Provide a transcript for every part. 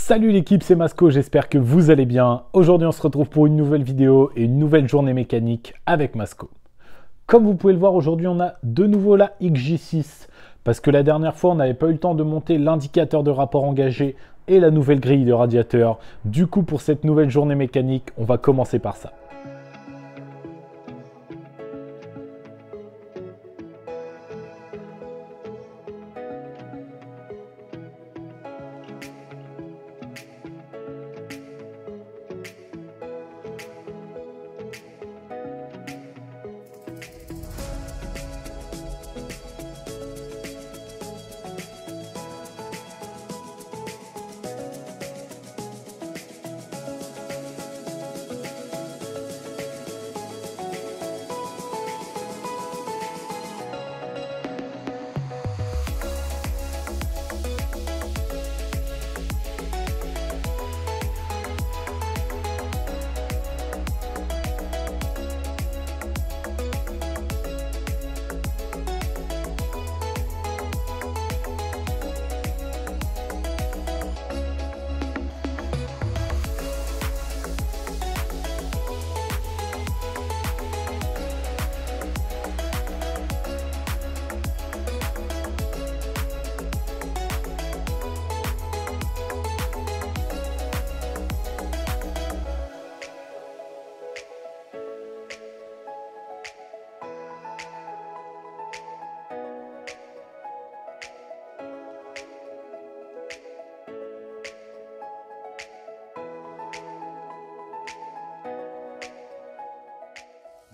Salut l'équipe, c'est Masco, j'espère que vous allez bien. Aujourd'hui on se retrouve pour une nouvelle vidéo et une nouvelle journée mécanique avec Masco. Comme vous pouvez le voir, aujourd'hui on a de nouveau la XJ6 parce que la dernière fois on n'avait pas eu le temps de monter l'indicateur de rapport engagé et la nouvelle grille de radiateur. Du coup pour cette nouvelle journée mécanique, on va commencer par ça.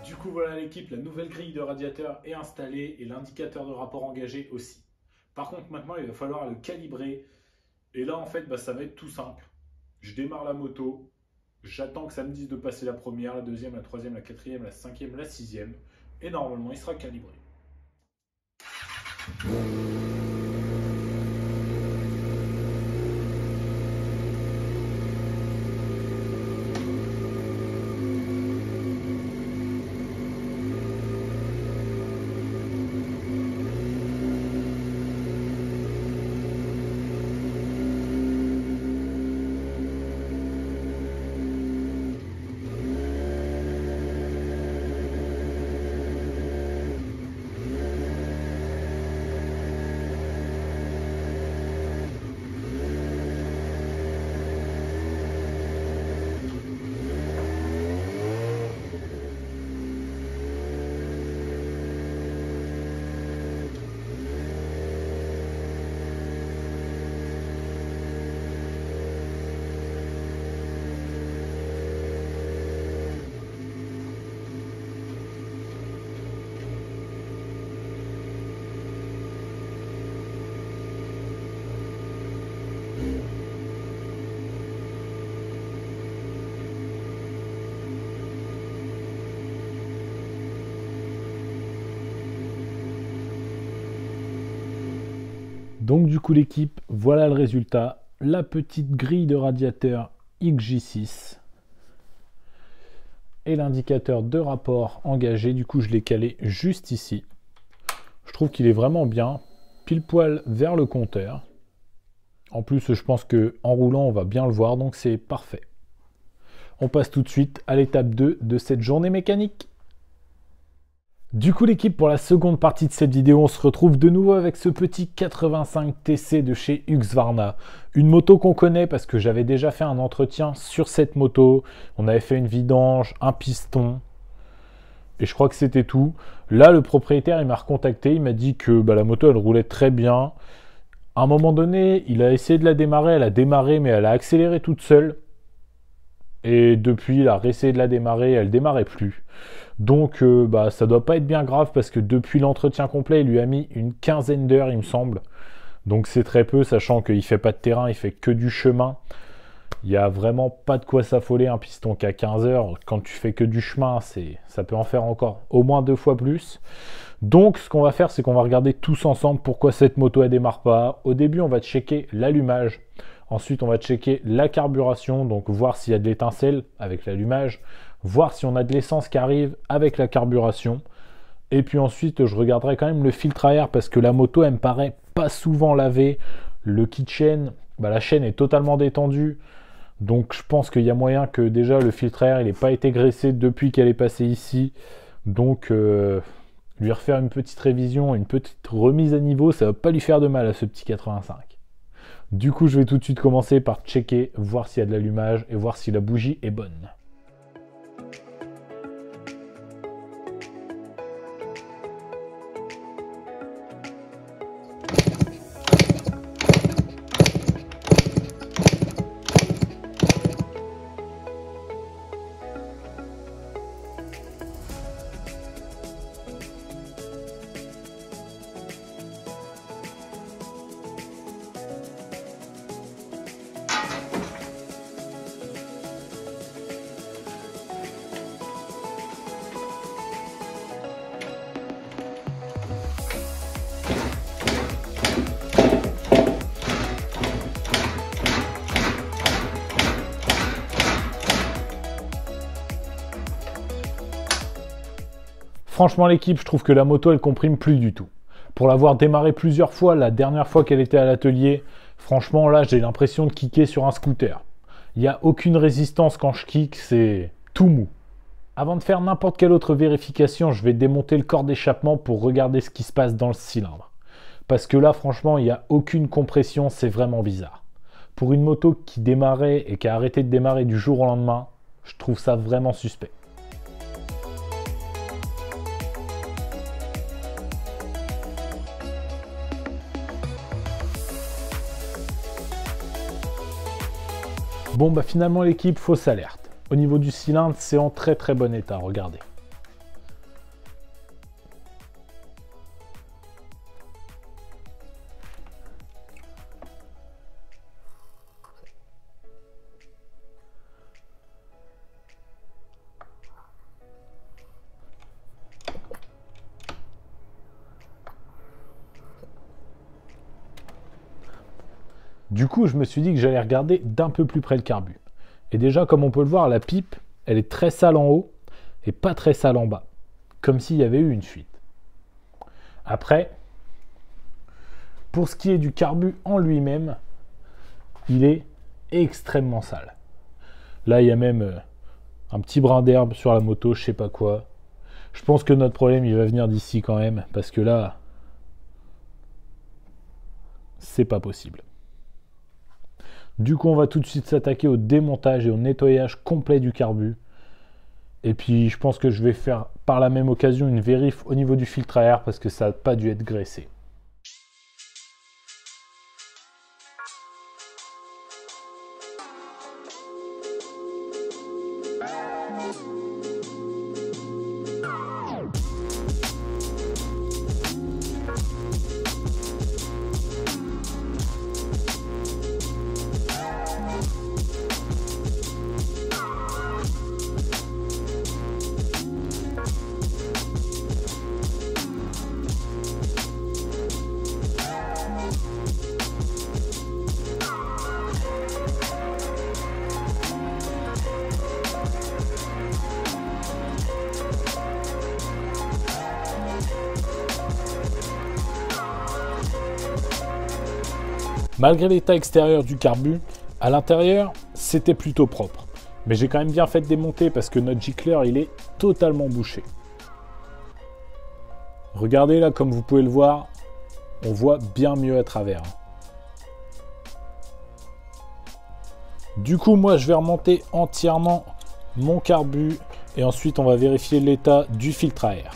Du coup voilà l'équipe, la nouvelle grille de radiateur est installée et l'indicateur de rapport engagé aussi. Par contre maintenant il va falloir le calibrer et là en fait ça va être tout simple. Je démarre la moto, j'attends que ça me dise de passer la première, la deuxième, la troisième, la quatrième, la cinquième, la sixième et normalement il sera calibré. Donc du coup l'équipe, voilà le résultat, la petite grille de radiateur XJ6 et l'indicateur de rapport engagé. Du coup je l'ai calé juste ici. Je trouve qu'il est vraiment bien, pile poil vers le compteur. En plus je pense qu'en roulant on va bien le voir, donc c'est parfait. On passe tout de suite à l'étape 2 de cette journée mécanique. Du coup l'équipe, pour la seconde partie de cette vidéo, on se retrouve de nouveau avec ce petit 85 TC de chez Husqvarna. Une moto qu'on connaît parce que j'avais déjà fait un entretien sur cette moto. On avait fait une vidange, un piston et je crois que c'était tout. Là le propriétaire il m'a recontacté, il m'a dit que la moto elle roulait très bien. À un moment donné il a essayé de la démarrer, elle a démarré mais elle a accéléré toute seule. Et depuis il a réessayé de la démarrer, elle démarrait plus. Donc ça doit pas être bien grave parce que depuis l'entretien complet, il lui a mis une quinzaine d'heures il me semble. Donc c'est très peu, sachant qu'il fait pas de terrain, il fait que du chemin. Il n'y a vraiment pas de quoi s'affoler, un piston qu'à 15 heures. Quand tu fais que du chemin, ça peut en faire encore au moins 2 fois plus. Donc ce qu'on va faire, c'est qu'on va regarder tous ensemble pourquoi cette moto elle démarre pas. Au début, on va checker l'allumage. Ensuite, on va checker la carburation, donc voir s'il y a de l'étincelle avec l'allumage, voir si on a de l'essence qui arrive avec la carburation. Et puis ensuite, je regarderai quand même le filtre à air parce que la moto, elle me paraît pas souvent lavée. Le kitchen, bah, la chaîne est totalement détendue. Donc je pense qu'il y a moyen que déjà le filtre à air il n'ait pas été graissé depuis qu'elle est passée ici. Donc lui refaire une petite révision, une petite remise à niveau, ça va pas lui faire de mal à ce petit 85. Du coup je vais tout de suite commencer par checker, voir s'il y a de l'allumage et voir si la bougie est bonne. Franchement l'équipe, je trouve que la moto elle comprime plus du tout. Pour l'avoir démarré plusieurs fois, la dernière fois qu'elle était à l'atelier, franchement là j'ai l'impression de kicker sur un scooter. Il n'y a aucune résistance quand je kick, c'est tout mou. Avant de faire n'importe quelle autre vérification, je vais démonter le corps d'échappement pour regarder ce qui se passe dans le cylindre. Parce que là franchement il n'y a aucune compression, c'est vraiment bizarre. Pour une moto qui démarrait et qui a arrêté de démarrer du jour au lendemain, je trouve ça vraiment suspect. Bon bah finalement l'équipe, fausse alerte. Au niveau du cylindre, c'est en très très bon état, regardez. Du coup, je me suis dit que j'allais regarder d'un peu plus près le carbu. Et déjà, comme on peut le voir, la pipe, elle est très sale en haut et pas très sale en bas. Comme s'il y avait eu une fuite. Après, pour ce qui est du carbu en lui-même, il est extrêmement sale. Là, il y a même un petit brin d'herbe sur la moto, je sais pas quoi. Je pense que notre problème, il va venir d'ici quand même, parce que là, c'est pas possible. Du coup, on va tout de suite s'attaquer au démontage et au nettoyage complet du carbu. Et puis, je pense que je vais faire par la même occasion une vérif au niveau du filtre à air parce que ça n'a pas dû être graissé. Malgré l'état extérieur du carbu, à l'intérieur, c'était plutôt propre. Mais j'ai quand même bien fait de démonter parce que notre gicleur, il est totalement bouché. Regardez là, comme vous pouvez le voir, on voit bien mieux à travers. Du coup, moi, je vais remonter entièrement mon carbu et ensuite, on va vérifier l'état du filtre à air.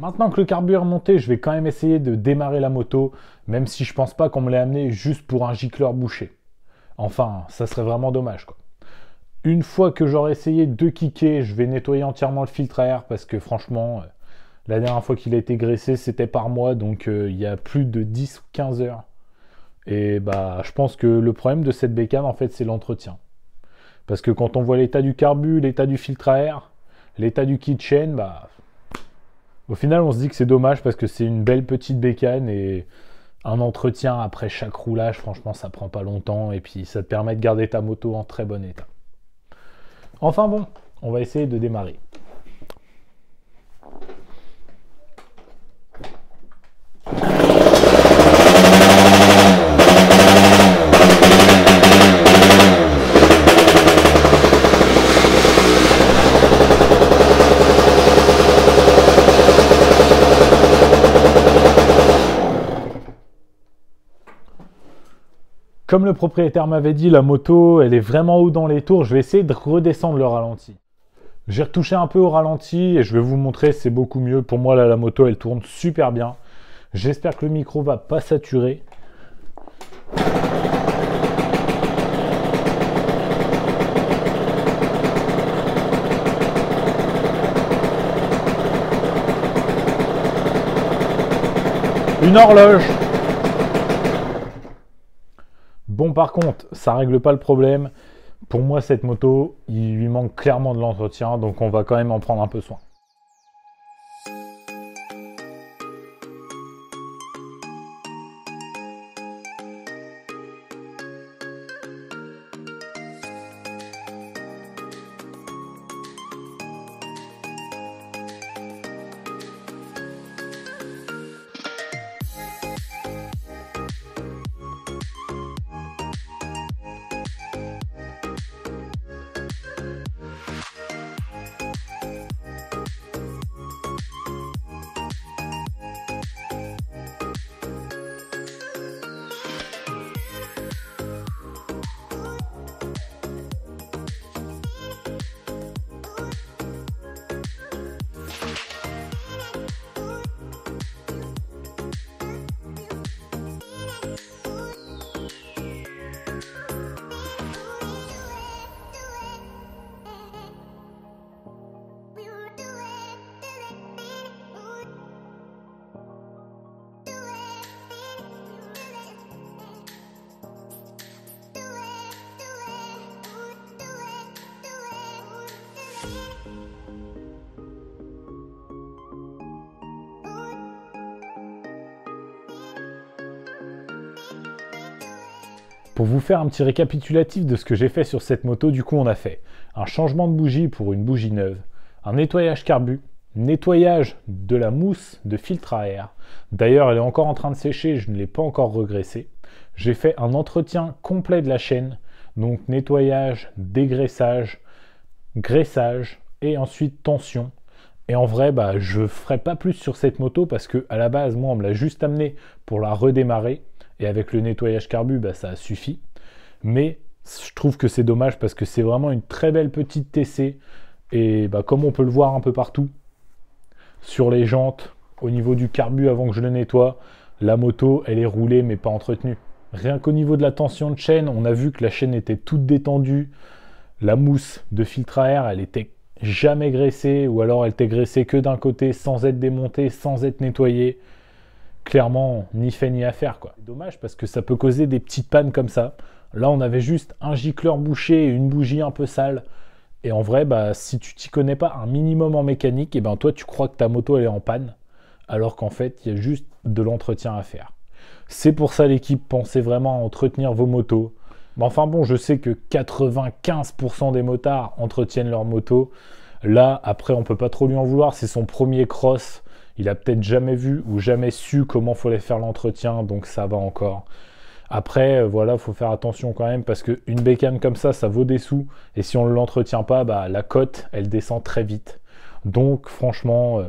Maintenant que le carbu est remonté, je vais quand même essayer de démarrer la moto, même si je pense pas qu'on me l'ait amené juste pour un gicleur bouché. Enfin, ça serait vraiment dommage, quoi. Une fois que j'aurai essayé de kicker, je vais nettoyer entièrement le filtre à air parce que franchement, la dernière fois qu'il a été graissé, c'était par moi, donc il y a plus de 10 ou 15 heures. Et bah, je pense que le problème de cette bécane, en fait, c'est l'entretien. Parce que quand on voit l'état du carbu, l'état du filtre à air, l'état du kit chain, bah, au final, on se dit que c'est dommage parce que c'est une belle petite bécane et un entretien après chaque roulage, franchement, ça prend pas longtemps et puis ça te permet de garder ta moto en très bon état. Enfin bon, on va essayer de démarrer. Comme le propriétaire m'avait dit, la moto, elle est vraiment haut dans les tours. Je vais essayer de redescendre le ralenti. J'ai retouché un peu au ralenti et je vais vous montrer, c'est beaucoup mieux. Pour moi, là, la moto, elle tourne super bien. J'espère que le micro va pas saturer. Une horloge. Bon, par contre, ça règle pas le problème. Pour moi, cette moto, il lui manque clairement de l'entretien, donc on va quand même en prendre un peu soin. Pour vous faire un petit récapitulatif de ce que j'ai fait sur cette moto, du coup on a fait un changement de bougie pour une bougie neuve, un nettoyage carbu, nettoyage de la mousse de filtre à air. D'ailleurs elle est encore en train de sécher, je ne l'ai pas encore regraissée. J'ai fait un entretien complet de la chaîne, donc nettoyage, dégraissage, graissage et ensuite tension. Et en vrai, bah, je ne ferai pas plus sur cette moto parce que à la base, moi on me l'a juste amené pour la redémarrer. Et avec le nettoyage carbu, bah, ça suffit. Mais je trouve que c'est dommage parce que c'est vraiment une très belle petite TC. Et bah, comme on peut le voir un peu partout, sur les jantes, au niveau du carbu avant que je le nettoie, la moto, elle est roulée mais pas entretenue. Rien qu'au niveau de la tension de chaîne, on a vu que la chaîne était toute détendue. La mousse de filtre à air, elle était jamais graissée ou alors elle était graissée que d'un côté sans être démontée, sans être nettoyée. Clairement, ni fait ni à faire, quoi. Dommage parce que ça peut causer des petites pannes comme ça. Là, on avait juste un gicleur bouché et une bougie un peu sale. Et en vrai, bah, si tu t'y connais pas un minimum en mécanique, et ben toi, tu crois que ta moto, elle est en panne. Alors qu'en fait, il y a juste de l'entretien à faire. C'est pour ça, l'équipe, pensez vraiment à entretenir vos motos. Mais enfin bon, je sais que 95% des motards entretiennent leur moto. Là, après, on peut pas trop lui en vouloir. C'est son premier cross. Il a peut-être jamais vu ou jamais su comment il fallait faire l'entretien, donc ça va encore. Après, voilà, il faut faire attention quand même parce qu'une bécane comme ça vaut des sous. Et si on ne l'entretient pas, bah, la cote, elle descend très vite. Donc, franchement,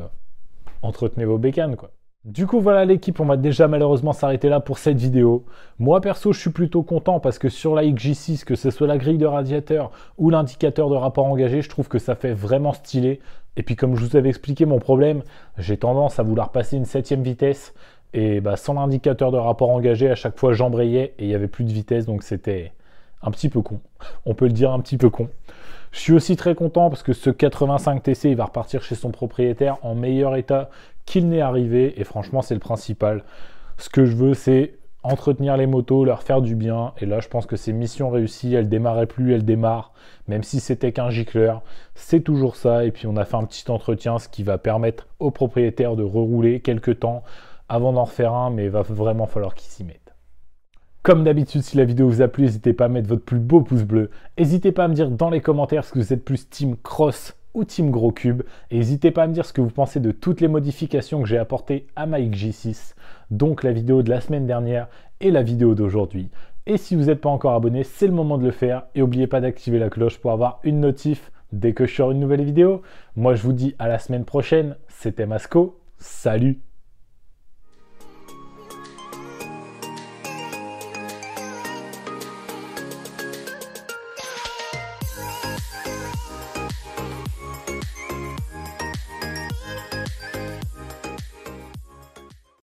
entretenez vos bécanes, quoi. Du coup, voilà l'équipe, on va déjà malheureusement s'arrêter là pour cette vidéo. Moi, perso, je suis plutôt content parce que sur la XJ6, que ce soit la grille de radiateur ou l'indicateur de rapport engagé, je trouve que ça fait vraiment stylé. Et puis, comme je vous avais expliqué mon problème, j'ai tendance à vouloir passer une 7e vitesse. Et bah, sans l'indicateur de rapport engagé, à chaque fois, j'embrayais et il n'y avait plus de vitesse. Donc, c'était un petit peu con. On peut le dire un petit peu con. Je suis aussi très content parce que ce 85 TC, il va repartir chez son propriétaire en meilleur état qu'il n'est arrivé. Et franchement, c'est le principal. Ce que je veux, c'est entretenir les motos, leur faire du bien. Et là, je pense que c'est mission réussie. Elle démarrait plus, elle démarre. Même si c'était qu'un gicleur, c'est toujours ça. Et puis, on a fait un petit entretien, ce qui va permettre au propriétaire de rerouler quelques temps avant d'en refaire un. Mais il va vraiment falloir qu'il s'y mette. Comme d'habitude, si la vidéo vous a plu, n'hésitez pas à mettre votre plus beau pouce bleu. N'hésitez pas à me dire dans les commentaires ce que vous êtes plus team cross ou team gros cube. Et n'hésitez pas à me dire ce que vous pensez de toutes les modifications que j'ai apportées à ma XJ6, donc la vidéo de la semaine dernière et la vidéo d'aujourd'hui. Et si vous n'êtes pas encore abonné, c'est le moment de le faire. Et n'oubliez pas d'activer la cloche pour avoir une notif dès que je sors une nouvelle vidéo. Moi, je vous dis à la semaine prochaine. C'était Masco. Salut!